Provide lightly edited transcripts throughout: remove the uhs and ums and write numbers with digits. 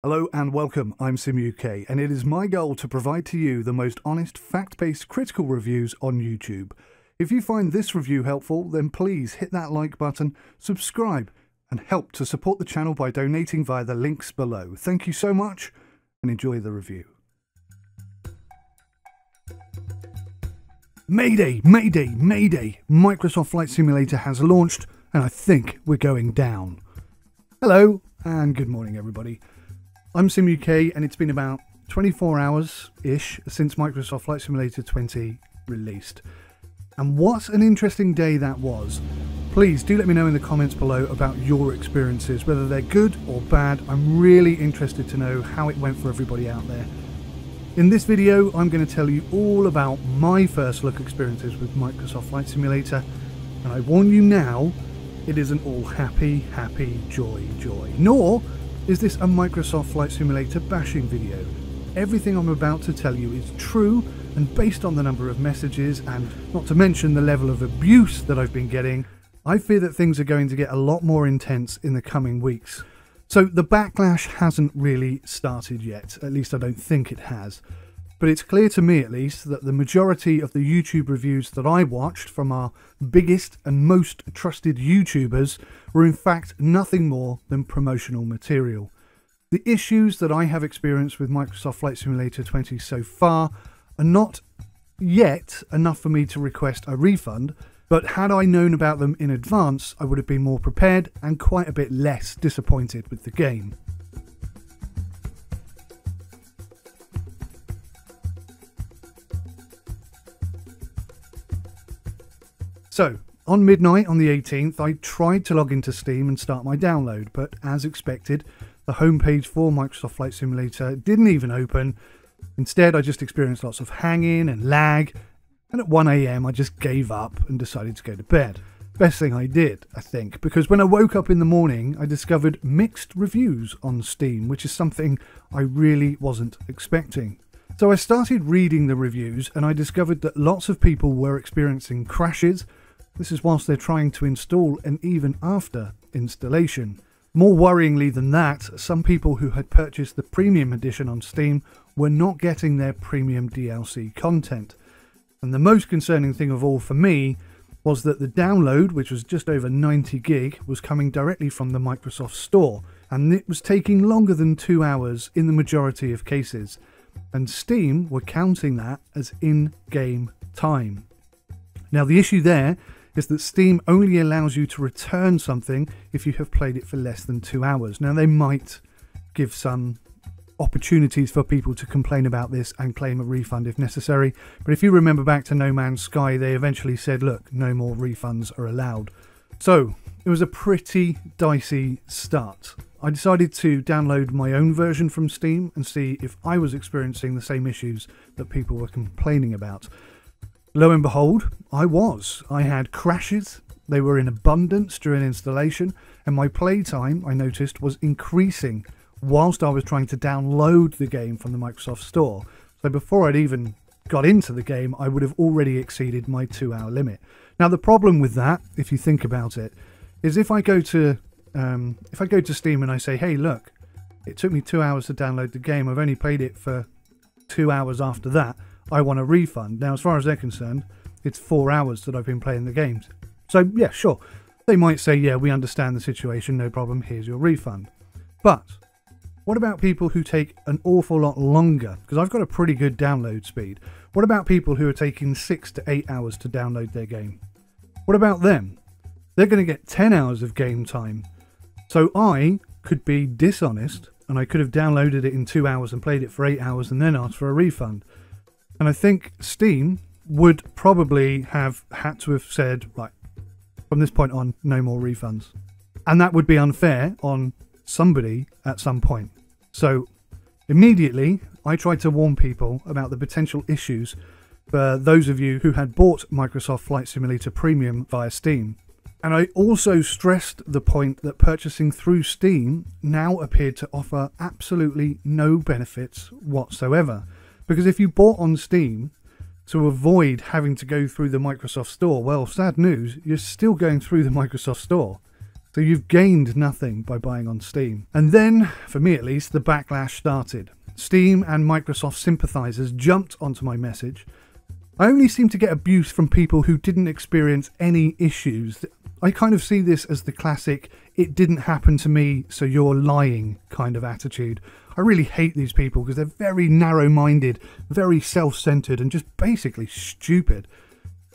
Hello and welcome, I'm SimUK, and it is my goal to provide to you the most honest, fact-based critical reviews on YouTube. If you find this review helpful, then please hit that like button, subscribe, and help to support the channel by donating via the links below. Thank you so much, and enjoy the review. Mayday, Mayday, Mayday! Microsoft Flight Simulator has launched, and I think we're going down. Hello, and good morning everybody. I'm SimUK, and it's been about 24 hours-ish since Microsoft Flight Simulator 20 released. And what an interesting day that was. Please do let me know in the comments below about your experiences, whether they're good or bad. I'm really interested to know how it went for everybody out there. In this video, I'm going to tell you all about my first look experiences with Microsoft Flight Simulator. And I warn you now, it isn't all happy, happy, joy, joy. Nor is this a Microsoft Flight Simulator bashing video. Everything I'm about to tell you is true and based on the number of messages and not to mention the level of abuse that I've been getting. I fear that things are going to get a lot more intense in the coming weeks. So the backlash hasn't really started yet, at least I don't think it has. But it's clear to me at least that the majority of the YouTube reviews that I watched from our biggest and most trusted YouTubers were in fact nothing more than promotional material. The issues that I have experienced with Microsoft Flight Simulator 20 so far are not yet enough for me to request a refund, but had I known about them in advance, I would have been more prepared and quite a bit less disappointed with the game. So, on midnight on the 18th, I tried to log into Steam and start my download, but as expected, the homepage for Microsoft Flight Simulator didn't even open. Instead, I just experienced lots of hanging and lag, and at 1 AM I just gave up and decided to go to bed. Best thing I did, I think, because when I woke up in the morning, I discovered mixed reviews on Steam, which is something I really wasn't expecting. So I started reading the reviews, and I discovered that lots of people were experiencing crashes. This is whilst they're trying to install and even after installation. More worryingly than that, some people who had purchased the premium edition on Steam were not getting their premium DLC content. And the most concerning thing of all for me was that the download, which was just over 90 gig, was coming directly from the Microsoft Store, and it was taking longer than 2 hours in the majority of cases. And Steam were counting that as in-game time. Now the issue there is that Steam only allows you to return something if you have played it for less than 2 hours. Now they might give some opportunities for people to complain about this and claim a refund if necessary, but if you remember back to No Man's Sky, they eventually said, look, no more refunds are allowed. So it was a pretty dicey start. I decided to download my own version from Steam and see if I was experiencing the same issues that people were complaining about. Lo and behold, I was. I had crashes, they were in abundance during installation, and my playtime, I noticed, was increasing whilst I was trying to download the game from the Microsoft Store. So before I'd even got into the game, I would have already exceeded my 2-hour limit. Now the problem with that, if you think about it, is if I go to Steam and I say, hey look, it took me 2 hours to download the game, I've only played it for 2 hours after that, I want a refund. Now as far as they're concerned, it's 4 hours that I've been playing the games. So yeah, sure, they might say, yeah, we understand the situation, no problem, here's your refund. But what about people who take an awful lot longer? Because I've got a pretty good download speed. What about people who are taking 6 to 8 hours to download their game? What about them? They're going to get 10 hours of game time. So I could be dishonest and I could have downloaded it in 2 hours and played it for 8 hours and then asked for a refund. And I think Steam would probably have had to have said, right, from this point on, no more refunds. And that would be unfair on somebody at some point. So immediately I tried to warn people about the potential issues for those of you who had bought Microsoft Flight Simulator Premium via Steam. And I also stressed the point that purchasing through Steam now appeared to offer absolutely no benefits whatsoever. Because if you bought on Steam to avoid having to go through the Microsoft Store, well, sad news, you're still going through the Microsoft Store. So you've gained nothing by buying on Steam. And then, for me at least, the backlash started. Steam and Microsoft sympathizers jumped onto my message. I only seem to get abuse from people who didn't experience any issues. I kind of see this as the classic, it didn't happen to me, so you're lying kind of attitude. I really hate these people because they're very narrow-minded, very self-centered, and just basically stupid.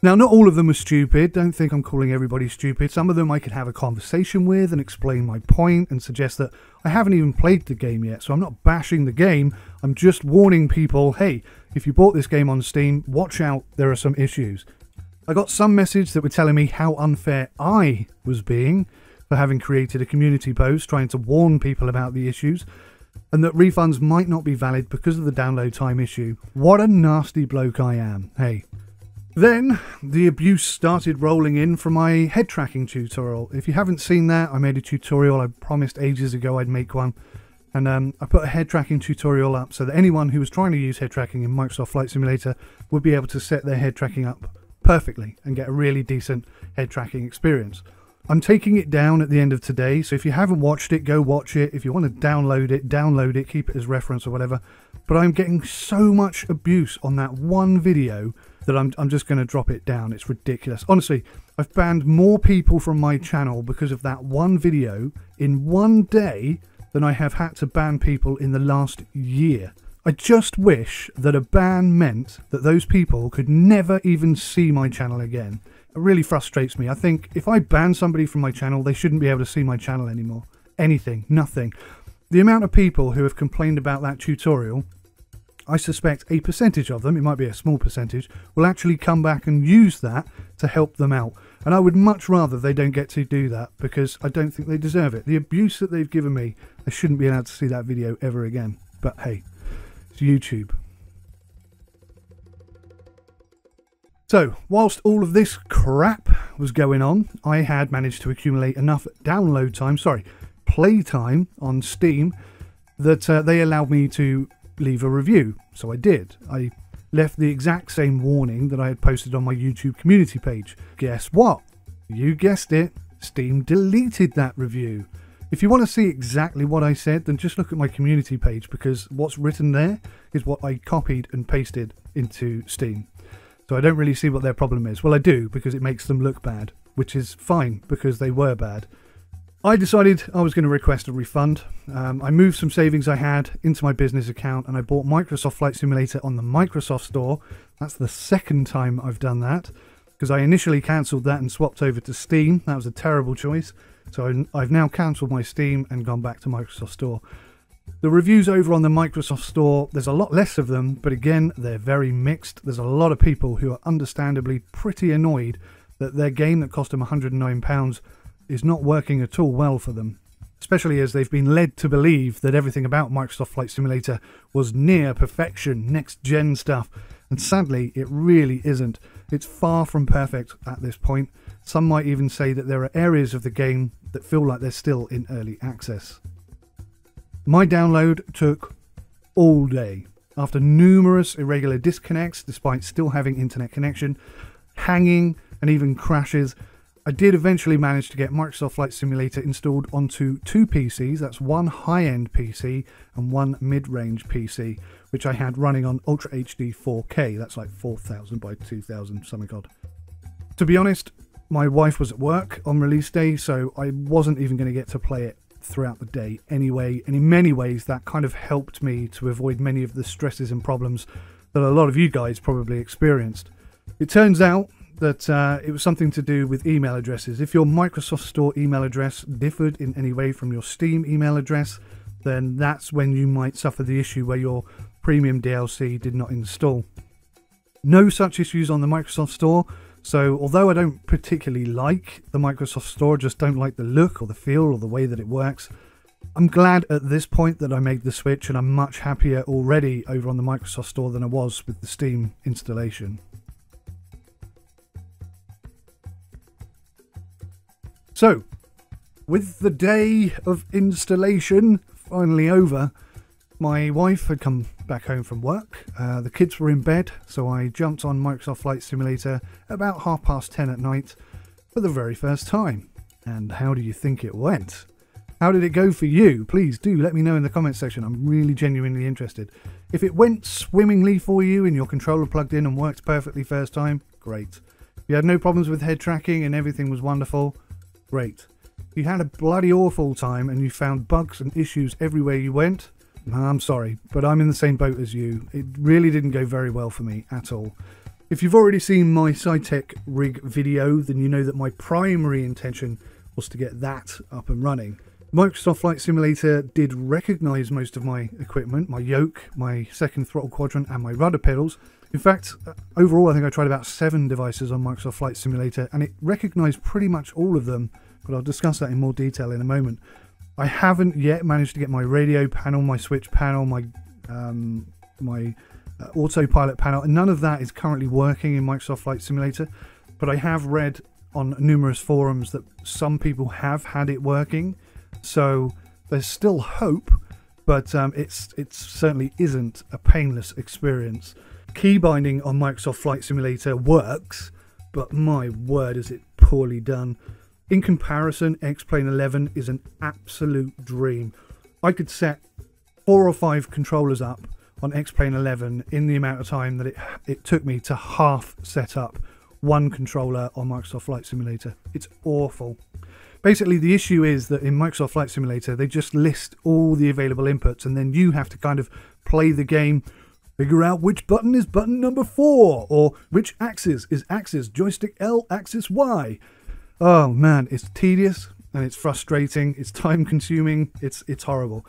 Now, not all of them are stupid. Don't think I'm calling everybody stupid. Some of them I could have a conversation with and explain my point and suggest that I haven't even played the game yet, so I'm not bashing the game. I'm just warning people, hey, if you bought this game on Steam, watch out, there are some issues. I got some message that were telling me how unfair I was being for having created a community post trying to warn people about the issues, and that refunds might not be valid because of the download time issue. What a nasty bloke I am, hey. Then, the abuse started rolling in from my head tracking tutorial. If you haven't seen that, I made a tutorial. I promised ages ago I'd make one. And I put a head tracking tutorial up so that anyone who was trying to use head tracking in Microsoft Flight Simulator would be able to set their head tracking up perfectly and get a really decent head tracking experience. I'm taking it down at the end of today, so if you haven't watched it, go watch it. If you want to download it, keep it as reference or whatever. But I'm getting so much abuse on that one video that I'm just going to drop it down. It's ridiculous. Honestly, I've banned more people from my channel because of that one video in one day than I have had to ban people in the last year. I just wish that a ban meant that those people could never even see my channel again. It really frustrates me. I think if I ban somebody from my channel, they shouldn't be able to see my channel anymore. Anything, nothing. The amount of people who have complained about that tutorial, I suspect a percentage of them, it might be a small percentage, will actually come back and use that to help them out. And I would much rather they don't get to do that because I don't think they deserve it. The abuse that they've given me, I shouldn't be allowed to see that video ever again. But hey, it's YouTube. So, whilst all of this crap was going on, I had managed to accumulate enough play time on Steam that they allowed me to leave a review. So I did. I left the exact same warning that I had posted on my YouTube community page. Guess what? You guessed it. Steam deleted that review. If you want to see exactly what I said, then just look at my community page because what's written there is what I copied and pasted into Steam. So I don't really see what their problem is. Well, I do, because it makes them look bad, which is fine because they were bad. I decided I was going to request a refund. I moved some savings I had into my business account and I bought Microsoft Flight Simulator on the Microsoft Store. That's the second time I've done that because I initially cancelled that and swapped over to Steam. That was a terrible choice. So I've now cancelled my Steam and gone back to Microsoft Store. The reviews over on the Microsoft Store, there's a lot less of them, but again, they're very mixed. There's a lot of people who are understandably pretty annoyed that their game that cost them £109 is not working at all well for them, especially as they've been led to believe that everything about Microsoft Flight Simulator was near perfection, next-gen stuff, and sadly, it really isn't. It's far from perfect at this point. Some might even say that there are areas of the game that feel like they're still in early access. My download took all day. After numerous irregular disconnects, despite still having internet connection, hanging, and even crashes, I did eventually manage to get Microsoft Flight Simulator installed onto two PCs. That's one high-end PC and one mid-range PC, which I had running on Ultra HD 4K. That's like 4000 by 2000, something odd. To be honest, my wife was at work on release day, so I wasn't even going to get to play it throughout the day anyway, and in many ways that kind of helped me to avoid many of the stresses and problems that a lot of you guys probably experienced. It turns out that it was something to do with email addresses. If your Microsoft Store email address differed in any way from your Steam email address, then that's when you might suffer the issue where your premium DLC did not install. No such issues on the Microsoft Store. So although I don't particularly like the Microsoft Store, just don't like the look or the feel or the way that it works, I'm glad at this point that I made the switch, and I'm much happier already over on the Microsoft Store than I was with the Steam installation. So, with the day of installation finally over, my wife had come back home from work. The kids were in bed, so I jumped on Microsoft Flight Simulator about 10:30 at night for the very first time. And how do you think it went? How did it go for you? Please do let me know in the comments section. I'm really genuinely interested. If it went swimmingly for you and your controller plugged in and worked perfectly first time, great. If you had no problems with head tracking and everything was wonderful, great. If you had a bloody awful time and you found bugs and issues everywhere you went, I'm sorry, but I'm in the same boat as you. It really didn't go very well for me at all. If you've already seen my SciTech rig video, then you know that my primary intention was to get that up and running. Microsoft Flight Simulator did recognise most of my equipment, my yoke, my second throttle quadrant and my rudder pedals. In fact, overall I think I tried about 7 devices on Microsoft Flight Simulator and it recognised pretty much all of them, but I'll discuss that in more detail in a moment. I haven't yet managed to get my radio panel, my switch panel, my autopilot panel, and none of that is currently working in Microsoft Flight Simulator, but I have read on numerous forums that some people have had it working, so there's still hope, but it certainly isn't a painless experience. Key binding on Microsoft Flight Simulator works, but my word is it poorly done. In comparison, X-Plane 11 is an absolute dream. I could set 4 or 5 controllers up on X-Plane 11 in the amount of time that it took me to half set up one controller on Microsoft Flight Simulator. It's awful. Basically, the issue is that in Microsoft Flight Simulator, they just list all the available inputs and then you have to kind of play the game, figure out which button is button number 4, or which axis is axis joystick L, axis Y. Oh man, it's tedious and it's frustrating, it's time consuming, it's horrible.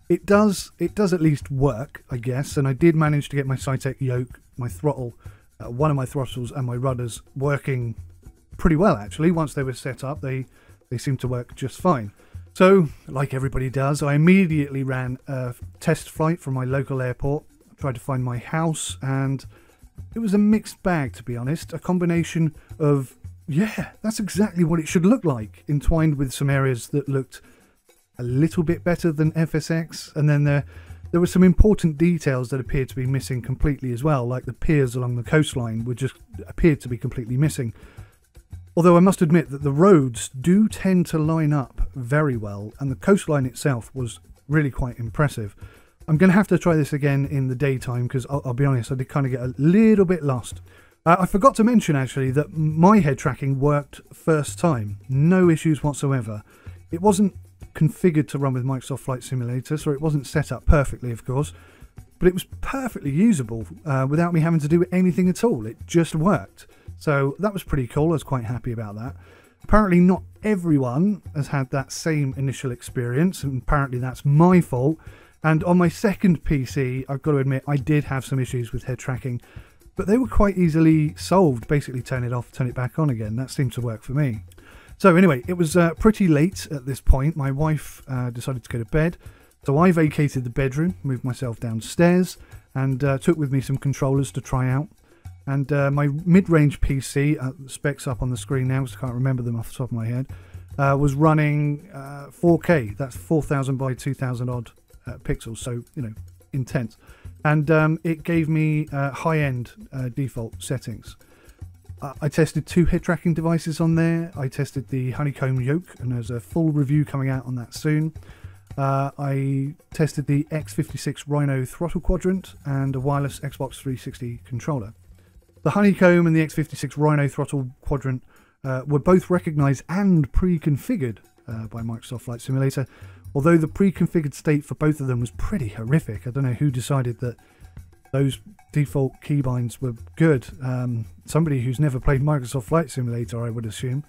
It does at least work, I guess, and I did manage to get my SciTech yoke, my throttle, one of my throttles and my rudders working pretty well actually. Once they were set up, they seemed to work just fine. So, like everybody does, I immediately ran a test flight from my local airport. I tried to find my house and it was a mixed bag, to be honest. A combination of, yeah, that's exactly what it should look like, entwined with some areas that looked a little bit better than FSX, and then there were some important details that appeared to be missing completely as well, like the piers along the coastline appeared to be completely missing. Although I must admit that the roads do tend to line up very well, and the coastline itself was really quite impressive. I'm going to have to try this again in the daytime because I'll be honest, I did kind of get a little bit lost. I forgot to mention actually that my head tracking worked first time, no issues whatsoever. It wasn't configured to run with Microsoft Flight Simulator, so it wasn't set up perfectly, of course, but it was perfectly usable without me having to do anything at all. It just worked. So that was pretty cool. I was quite happy about that. Apparently not everyone has had that same initial experience, and apparently that's my fault. And on my second PC, I've got to admit, I did have some issues with head tracking, but they were quite easily solved. Basically turn it off, turn it back on again. That seemed to work for me. So anyway, it was pretty late at this point. My wife decided to go to bed, so I vacated the bedroom, moved myself downstairs, and took with me some controllers to try out. And my mid-range PC, specs up on the screen now because I can't remember them off the top of my head, was running 4K. That's 4,000 by 2,000 odd pixels, so, you know, intense. And it gave me high-end default settings. I tested 2 head tracking devices on there. I tested the honeycomb yoke, and there's a full review coming out on that soon. I tested the X56 Rhino throttle quadrant and a wireless Xbox 360 controller. The honeycomb and the X56 Rhino throttle quadrant were both recognised and pre-configured by Microsoft Flight Simulator, although the pre-configured state for both of them was pretty horrific. I don't know who decided that those default keybinds were good. Somebody who's never played Microsoft Flight Simulator, I would assume.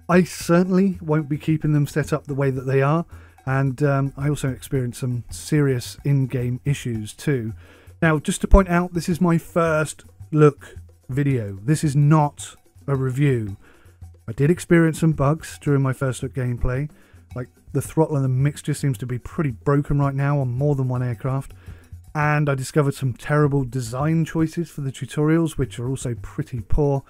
I certainly won't be keeping them set up the way that they are, and I also experienced some serious in-game issues too. Now, just to point out, this is my first look video. This is not a review. I did experience some bugs during my first look gameplay, like the throttle and the mixture seems to be pretty broken right now on more than one aircraft. And I discovered some terrible design choices for the tutorials, which are also pretty poor.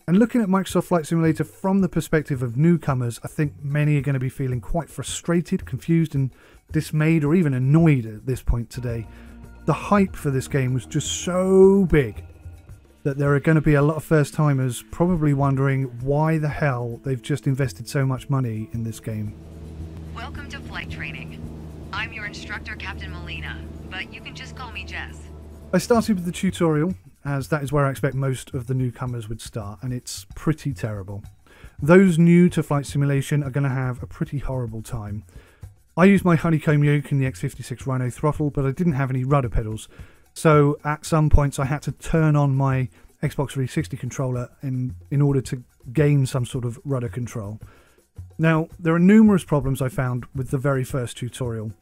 And looking at Microsoft Flight Simulator from the perspective of newcomers, I think many are going to be feeling quite frustrated, confused and dismayed, or even annoyed at this point today. The hype for this game was just so big. that there are going to be a lot of first timers probably wondering why the hell they've just invested so much money in this game. Welcome to flight training. I'm your instructor, Captain Molina, but you can just call me Jess. I started with the tutorial, as that is where I expect most of the newcomers would start, and it's pretty terrible. Those new to flight simulation are going to have a pretty horrible time. I used my honeycomb yoke in the X56 Rhino throttle, but I didn't have any rudder pedals. So at some points I had to turn on my Xbox 360 controller in order to gain some sort of rudder control. Now, there are numerous problems I found with the very first tutorial.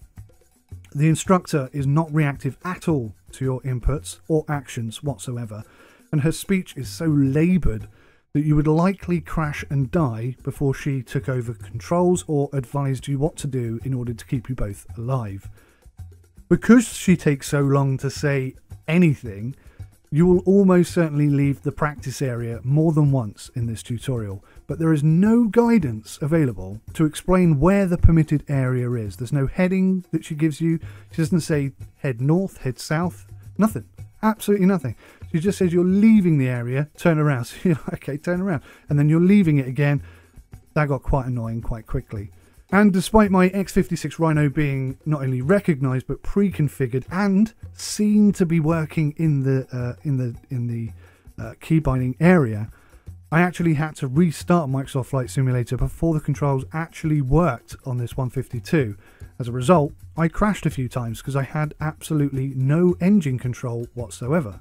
The instructor is not reactive at all to your inputs or actions whatsoever, and her speech is so laboured that you would likely crash and die before she took over controls or advised you what to do in order to keep you both alive. Because she takes so long to say anything, you will almost certainly leave the practice area more than once in this tutorial, but there is no guidance available to explain where the permitted area is. There's no heading that she gives you. She doesn't say head north, head south, nothing. Absolutely nothing. She just says you're leaving the area, turn around. So you're like, okay, turn around. And then you're leaving it again. That got quite annoying quite quickly. And despite my X56 Rhino being not only recognised but pre-configured and seen to be working in the key binding area, I actually had to restart Microsoft Flight Simulator before the controls actually worked on this 152. As a result, I crashed a few times because I had absolutely no engine control whatsoever.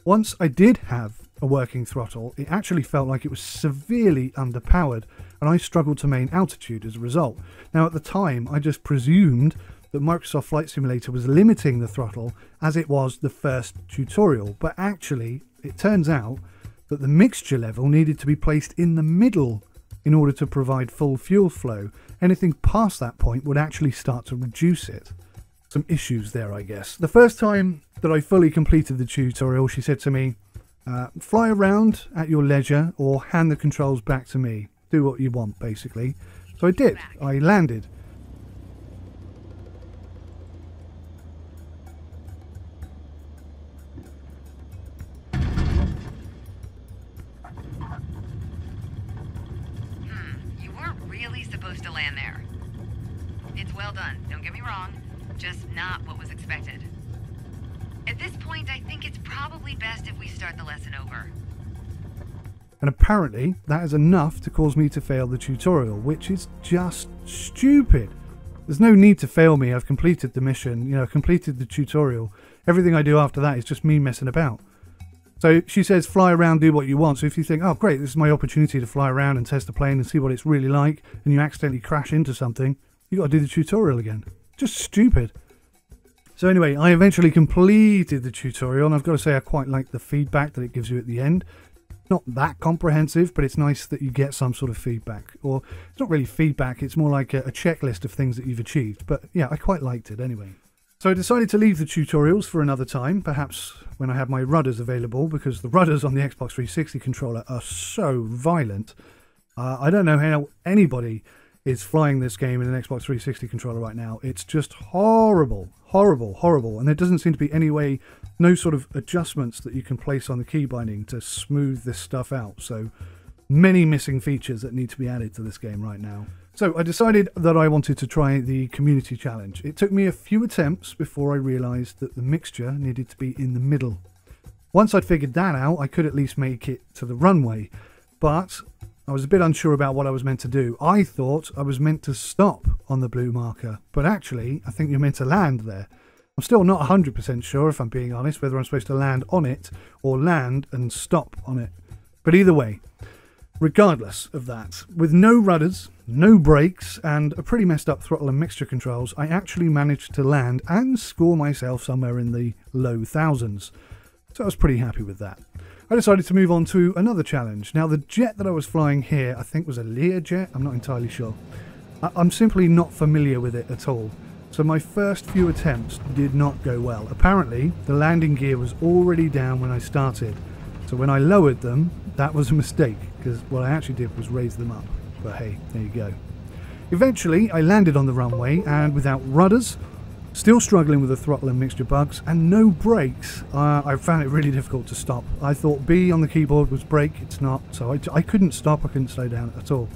Once I did have a working throttle, it actually felt like it was severely underpowered, and I struggled to maintain altitude as a result. Now at the time I just presumed that Microsoft Flight Simulator was limiting the throttle as it was the first tutorial, but actually it turns out that the mixture level needed to be placed in the middle in order to provide full fuel flow. Anything past that point would actually start to reduce it. Some issues there, I guess. The first time that I fully completed the tutorial, she said to me, fly around at your leisure or hand the controls back to me. Do what you want, basically. So I did. I landed. You weren't really supposed to land there. It's well done, don't get me wrong. Just not what was expected. At this point, I think it's probably best if we start the lesson over. And apparently that is enough to cause me to fail the tutorial, which is just stupid. There's no need to fail me. I've completed the mission, completed the tutorial. Everything I do after that is just me messing about. So she says fly around, do what you want. So if you think, oh great, this is my opportunity to fly around and test the plane and see what it's really like, and you accidentally crash into something, you got to do the tutorial again. Just stupid. So anyway, I eventually completed the tutorial, and I've got to say I quite like the feedback that it gives you at the end. Not that comprehensive, but it's nice that you get some sort of feedback. Or it's not really feedback, it's more like a checklist of things that you've achieved. But yeah, I quite liked it anyway. So I decided to leave the tutorials for another time, perhaps when I have my rudders available, because the rudders on the Xbox 360 controller are so violent. I don't know how anybody is flying this game in an Xbox 360 controller right now. It's just horrible, horrible, horrible. And there doesn't seem to be any way, no sort of adjustments that you can place on the key binding to smooth this stuff out. So many missing features that need to be added to this game right now. So I decided that I wanted to try the community challenge. It took me a few attempts before I realised that the mixture needed to be in the middle. Once I'd figured that out, I could at least make it to the runway, but I was a bit unsure about what I was meant to do. I thought I was meant to stop on the blue marker, but actually I think you're meant to land there. I'm still not 100% sure, if I'm being honest, whether I'm supposed to land on it or land and stop on it. But either way, regardless of that, with no rudders, no brakes, and a pretty messed up throttle and mixture controls, I actually managed to land and score myself somewhere in the low thousands. So I was pretty happy with that. I decided to move on to another challenge. Now the jet that I was flying here, I think was a Learjet, I'm not entirely sure. I'm simply not familiar with it at all. So my first few attempts did not go well. Apparently the landing gear was already down when I started. So when I lowered them, that was a mistake, because what I actually did was raise them up. But hey, there you go. Eventually I landed on the runway, and without rudders, Still struggling with the throttle and mixture bugs, and no brakes. I found it really difficult to stop. I thought B on the keyboard was brake, it's not, so I couldn't stop, I couldn't slow down at all.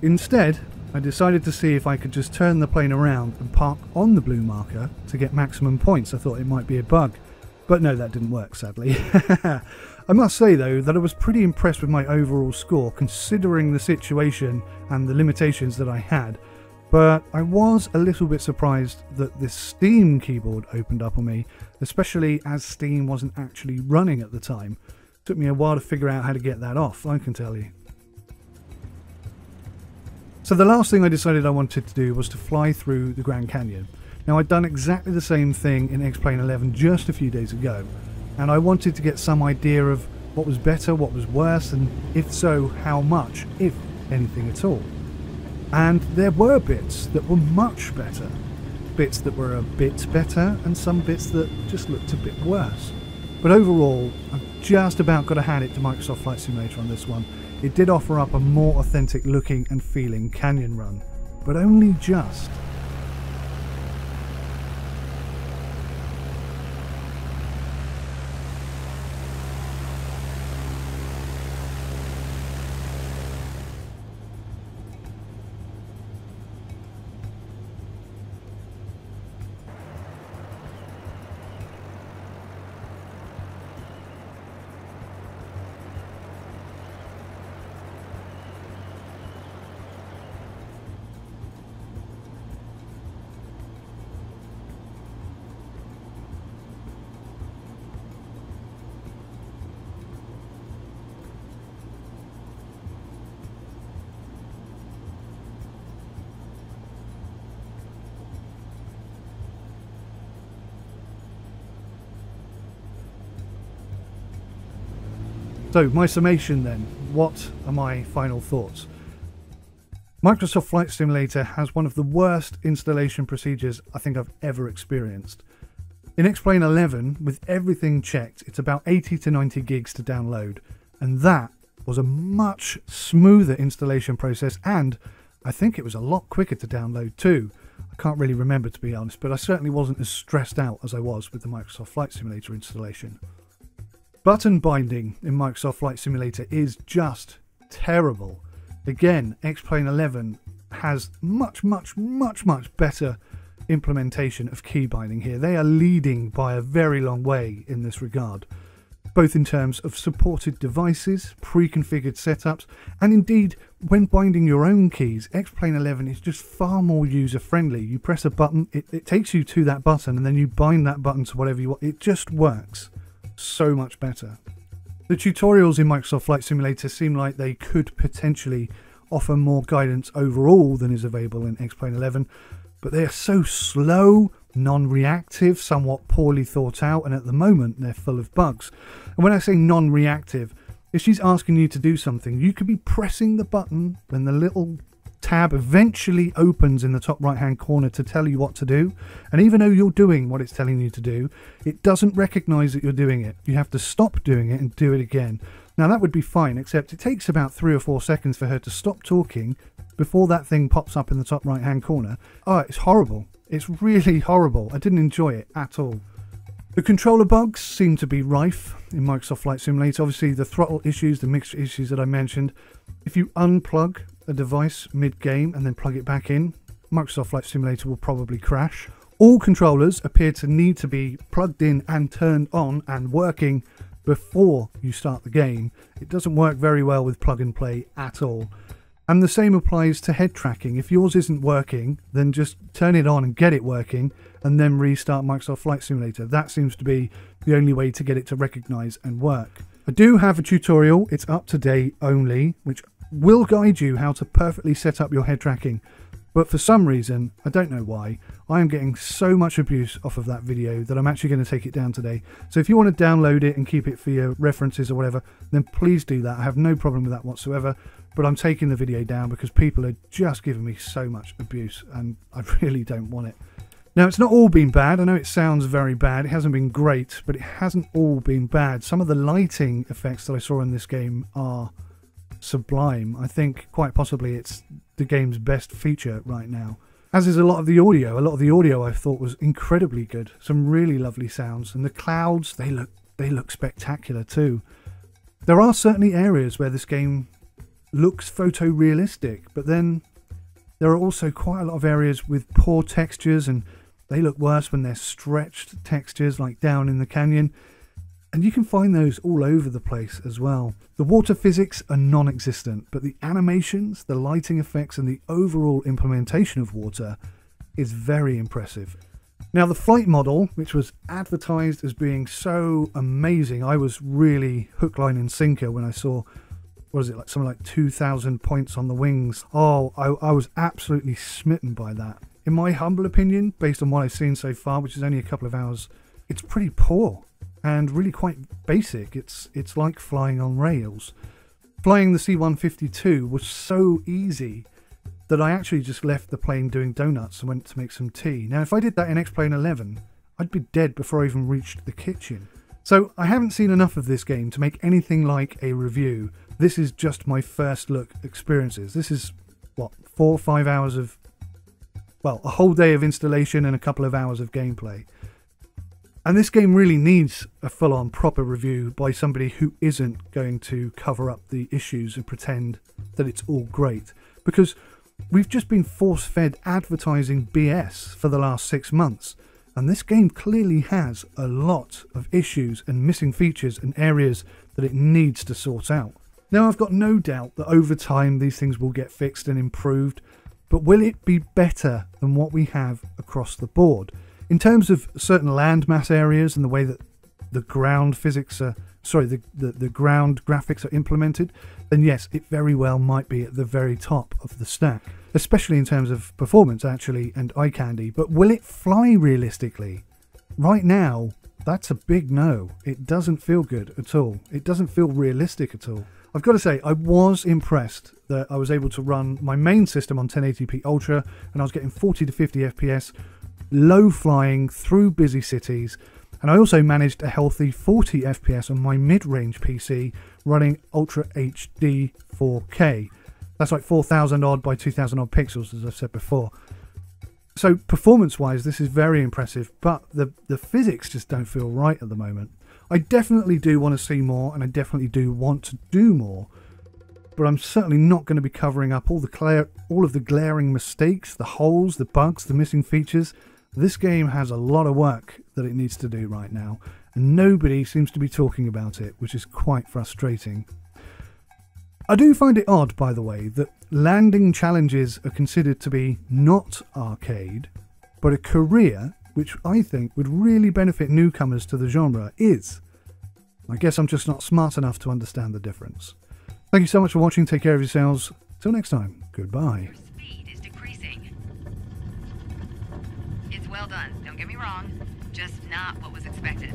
Instead, I decided to see if I could just turn the plane around and park on the blue marker to get maximum points. I thought it might be a bug, but no, that didn't work, sadly. I must say though that I was pretty impressed with my overall score considering the situation and the limitations that I had. But I was a little bit surprised that this Steam keyboard opened up on me, especially as Steam wasn't actually running at the time. It took me a while to figure out how to get that off, I can tell you. So the last thing I decided I wanted to do was to fly through the Grand Canyon. Now I'd done exactly the same thing in X-Plane 11 just a few days ago, and I wanted to get some idea of what was better, what was worse, and if so, how much, if anything at all. And there were bits that were much better, bits that were a bit better, and some bits that just looked a bit worse. But overall, I've just about got to hand it to Microsoft Flight Simulator on this one. It did offer up a more authentic looking and feeling canyon run, but only just. So, my summation then, what are my final thoughts? Microsoft Flight Simulator has one of the worst installation procedures I think I've ever experienced. In X-Plane 11, with everything checked, it's about 80 to 90 gigs to download, and that was a much smoother installation process, and I think it was a lot quicker to download too. I can't really remember, to be honest, but I certainly wasn't as stressed out as I was with the Microsoft Flight Simulator installation. Button binding in Microsoft Flight Simulator is just terrible. Again, X-Plane 11 has much better implementation of key binding here. They are leading by a very long way in this regard, both in terms of supported devices, pre-configured setups, and indeed when binding your own keys. X-Plane 11 is just far more user-friendly. You press a button, it takes you to that button, and then you bind that button to whatever you want. It just works so much better. The tutorials in Microsoft Flight Simulator seem like they could potentially offer more guidance overall than is available in X-Plane 11, but they are so slow, non-reactive, somewhat poorly thought out, and at the moment they're full of bugs. And when I say non-reactive, if she's asking you to do something, you could be pressing the button when the little tab eventually opens in the top right hand corner to tell you what to do, and even though you're doing what it's telling you to do, it doesn't recognize that you're doing it. You have to stop doing it and do it again. Now that would be fine, except it takes about 3 or 4 seconds for her to stop talking before that thing pops up in the top right hand corner. Oh, it's horrible. It's really horrible. I didn't enjoy it at all. The controller bugs seem to be rife in Microsoft Flight Simulator. Obviously the throttle issues, the mixture issues that I mentioned. If you unplug a device mid-game and then plug it back in, Microsoft Flight Simulator will probably crash. All controllers appear to need to be plugged in and turned on and working before you start the game. It doesn't work very well with plug and play at all. And the same applies to head tracking. If yours isn't working, then just turn it on and get it working, and then restart Microsoft Flight Simulator. That seems to be the only way to get it to recognize and work. I do have a tutorial, it's up to date only, which will guide you how to perfectly set up your head tracking. But for some reason, I don't know why, I am getting so much abuse off of that video that I'm actually going to take it down today. So if you want to download it and keep it for your references or whatever, then please do that. I have no problem with that whatsoever. But I'm taking the video down because people are just giving me so much abuse and I really don't want it. Now, it's not all been bad. I know it sounds very bad. It hasn't been great, but it hasn't all been bad. Some of the lighting effects that I saw in this game are sublime. I think quite possibly it's the game's best feature right now. As is a lot of the audio. A lot of the audio I thought was incredibly good. Some really lovely sounds. And the clouds, they look spectacular too. There are certainly areas where this game looks photorealistic, but then there are also quite a lot of areas with poor textures, and they look worse when they're stretched textures, like down in the canyon. And you can find those all over the place as well. The water physics are non-existent, but the animations, the lighting effects, and the overall implementation of water is very impressive. Now, the flight model, which was advertised as being so amazing, I was really hook, line, and sinker when I saw, what is it, like something like 2,000 points on the wings. Oh, I was absolutely smitten by that. In my humble opinion, based on what I've seen so far, which is only a couple of hours, it's pretty poor. And really quite basic. It's like flying on rails. Flying the C-152 was so easy that I actually just left the plane doing donuts and went to make some tea. Now, if I did that in X-Plane 11, I'd be dead before I even reached the kitchen. So I haven't seen enough of this game to make anything like a review. This is just my first look experiences. This is, what, 4 or 5 hours of, well, a whole day of installation and a couple of hours of gameplay. And this game really needs a full-on proper review by somebody who isn't going to cover up the issues and pretend that it's all great. Because we've just been force-fed advertising BS for the last 6 months. And this game clearly has a lot of issues and missing features and areas that it needs to sort out. Now, I've got no doubt that over time these things will get fixed and improved. But will it be better than what we have across the board? In terms of certain landmass areas and the way that the ground physics are, the ground graphics are implemented, then yes, it very well might be at the very top of the stack, especially in terms of performance actually and eye candy. But will it fly realistically? Right now, that's a big no. It doesn't feel good at all. It doesn't feel realistic at all. I've got to say, I was impressed that I was able to run my main system on 1080p Ultra and I was getting 40 to 50 FPS, low flying through busy cities, and I also managed a healthy 40 FPS on my mid-range PC running Ultra HD 4K. That's like 4,000 odd by 2,000 odd pixels, as I've said before. So performance-wise, this is very impressive, but the physics just don't feel right at the moment. I definitely do want to see more, and I definitely do want to do more, but I'm certainly not going to be covering up all of the glaring mistakes, the holes, the bugs, the missing features. This game has a lot of work that it needs to do right now, and nobody seems to be talking about it, which is quite frustrating. I do find it odd, by the way, that landing challenges are considered to be not arcade, but a career which I think would really benefit newcomers to the genre is. I guess I'm just not smart enough to understand the difference. Thank you so much for watching, take care of yourselves, till next time, goodbye. Your speed is decreasing. It's well done, don't get me wrong, just not what was expected.